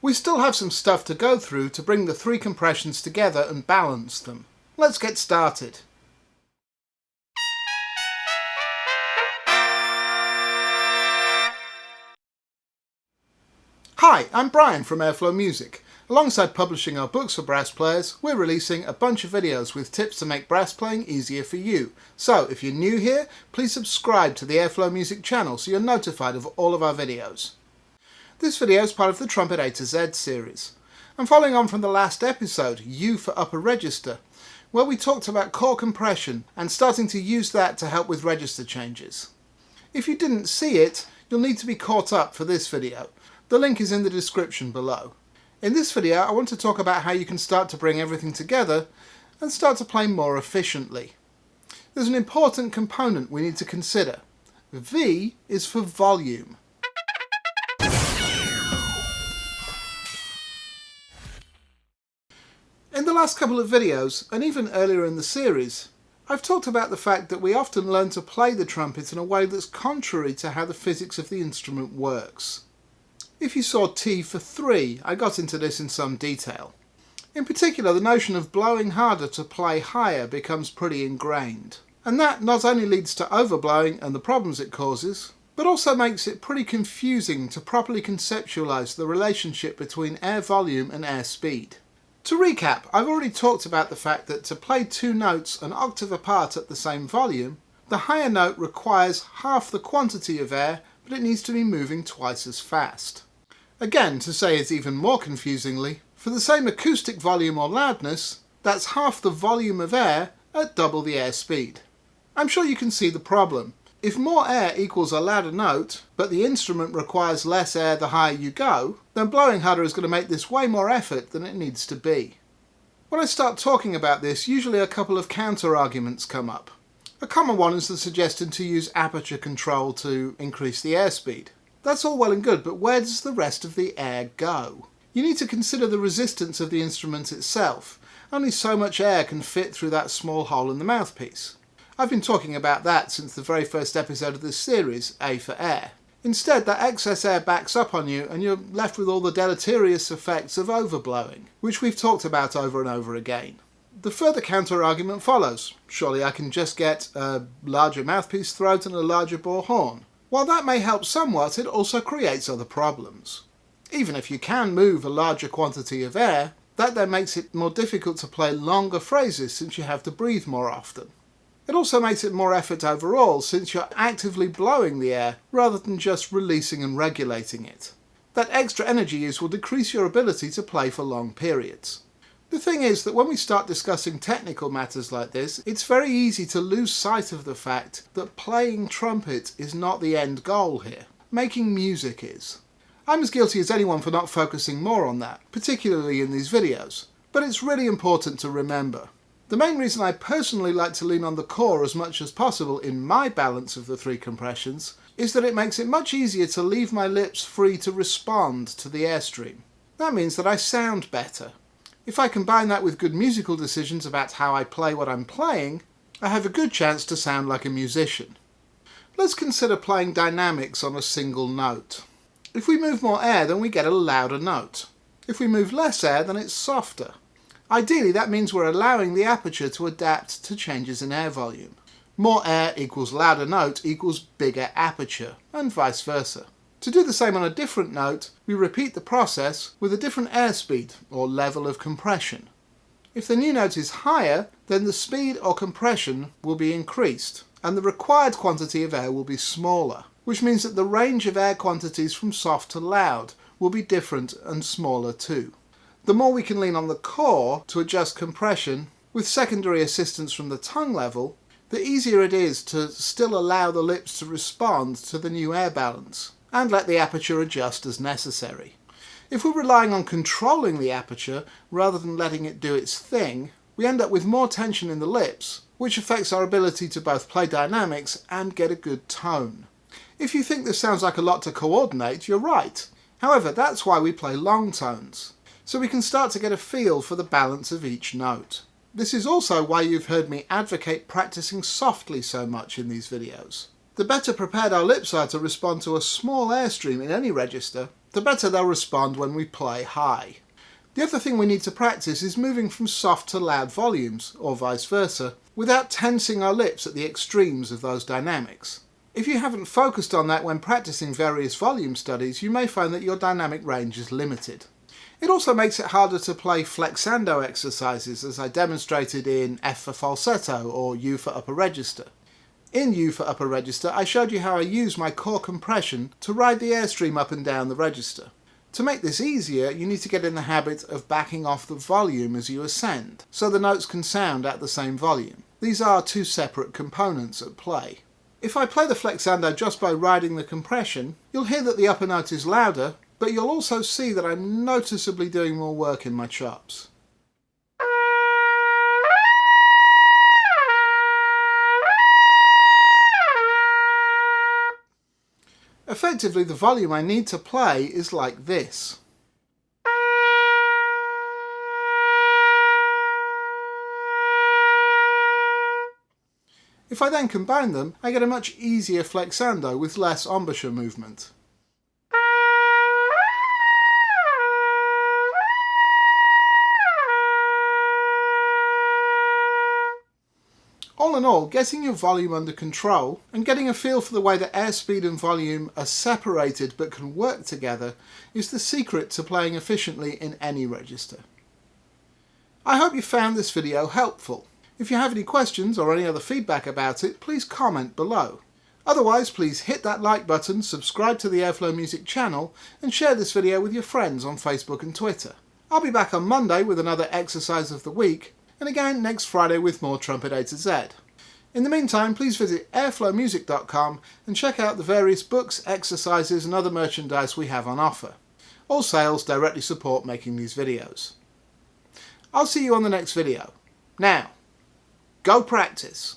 We still have some stuff to go through to bring the three compressions together and balance them. Let's get started. Hi, I'm Brian from Airflow Music. Alongside publishing our books for brass players, we're releasing a bunch of videos with tips to make brass playing easier for you. So if you're new here, please subscribe to the Airflow Music channel so you're notified of all of our videos. This video is part of the Trumpet A-Z series. I'm following on from the last episode, U for upper register, where we talked about core compression and starting to use that to help with register changes. If you didn't see it, you'll need to be caught up for this video. The link is in the description below. In this video, I want to talk about how you can start to bring everything together and start to play more efficiently. There's an important component we need to consider. V is for volume. In the last couple of videos, and even earlier in the series, I've talked about the fact that we often learn to play the trumpet in a way that's contrary to how the physics of the instrument works. If you saw T for 3, I got into this in some detail. In particular, the notion of blowing harder to play higher becomes pretty ingrained. And that not only leads to overblowing and the problems it causes, but also makes it pretty confusing to properly conceptualize the relationship between air volume and air speed. To recap, I've already talked about the fact that to play two notes an octave apart at the same volume, the higher note requires half the quantity of air, but it needs to be moving twice as fast. Again, to say it even more confusingly, for the same acoustic volume or loudness, that's half the volume of air at double the air speed. I'm sure you can see the problem. If more air equals a louder note, but the instrument requires less air the higher you go, then blowing harder is going to make this way more effort than it needs to be. When I start talking about this, usually a couple of counter-arguments come up. A common one is the suggestion to use aperture control to increase the airspeed. That's all well and good, but where does the rest of the air go? You need to consider the resistance of the instrument itself. Only so much air can fit through that small hole in the mouthpiece. I've been talking about that since the very first episode of this series, A for air. Instead, that excess air backs up on you and you're left with all the deleterious effects of overblowing, which we've talked about over and over again. The further counter-argument follows. Surely I can just get a larger mouthpiece throat and a larger bore horn. While that may help somewhat, it also creates other problems. Even if you can move a larger quantity of air, that then makes it more difficult to play longer phrases since you have to breathe more often. It also makes it more effort overall since you're actively blowing the air rather than just releasing and regulating it. That extra energy use will decrease your ability to play for long periods. The thing is that when we start discussing technical matters like this, it's very easy to lose sight of the fact that playing trumpet is not the end goal here. Making music is. I'm as guilty as anyone for not focusing more on that, particularly in these videos, but it's really important to remember. The main reason I personally like to lean on the core as much as possible in my balance of the three compressions is that it makes it much easier to leave my lips free to respond to the airstream. That means that I sound better. If I combine that with good musical decisions about how I play what I'm playing, I have a good chance to sound like a musician. Let's consider playing dynamics on a single note. If we move more air, then we get a louder note. If we move less air, then it's softer. Ideally, that means we're allowing the aperture to adapt to changes in air volume. More air equals louder note equals bigger aperture, and vice versa. To do the same on a different note, we repeat the process with a different airspeed, or level of compression. If the new note is higher, then the speed or compression will be increased, and the required quantity of air will be smaller, which means that the range of air quantities from soft to loud will be different and smaller too. The more we can lean on the core to adjust compression, with secondary assistance from the tongue level, the easier it is to still allow the lips to respond to the new air balance, and let the aperture adjust as necessary. If we're relying on controlling the aperture rather than letting it do its thing, we end up with more tension in the lips, which affects our ability to both play dynamics and get a good tone. If you think this sounds like a lot to coordinate, you're right. However, that's why we play long tones, so we can start to get a feel for the balance of each note. This is also why you've heard me advocate practicing softly so much in these videos. The better prepared our lips are to respond to a small airstream in any register, the better they'll respond when we play high. The other thing we need to practice is moving from soft to loud volumes, or vice versa, without tensing our lips at the extremes of those dynamics. If you haven't focused on that when practicing various volume studies, you may find that your dynamic range is limited. It also makes it harder to play flexando exercises, as I demonstrated in F for falsetto or U for upper register. In U for upper register, I showed you how I use my core compression to ride the airstream up and down the register. To make this easier, you need to get in the habit of backing off the volume as you ascend, so the notes can sound at the same volume. These are two separate components at play. If I play the flexando just by riding the compression, you'll hear that the upper note is louder, but you'll also see that I'm noticeably doing more work in my chops. Effectively, the volume I need to play is like this. If I then combine them, I get a much easier flexando with less embouchure movement. All in all, getting your volume under control and getting a feel for the way that airspeed and volume are separated but can work together is the secret to playing efficiently in any register. I hope you found this video helpful. If you have any questions or any other feedback about it, please comment below. Otherwise, please hit that like button, subscribe to the Airflow Music channel and share this video with your friends on Facebook and Twitter. I'll be back on Monday with another exercise of the week, and again next Friday with more Trumpet A-Z. In the meantime, please visit airflowmusic.com and check out the various books, exercises and other merchandise we have on offer. All sales directly support making these videos. I'll see you on the next video. Now, go practice!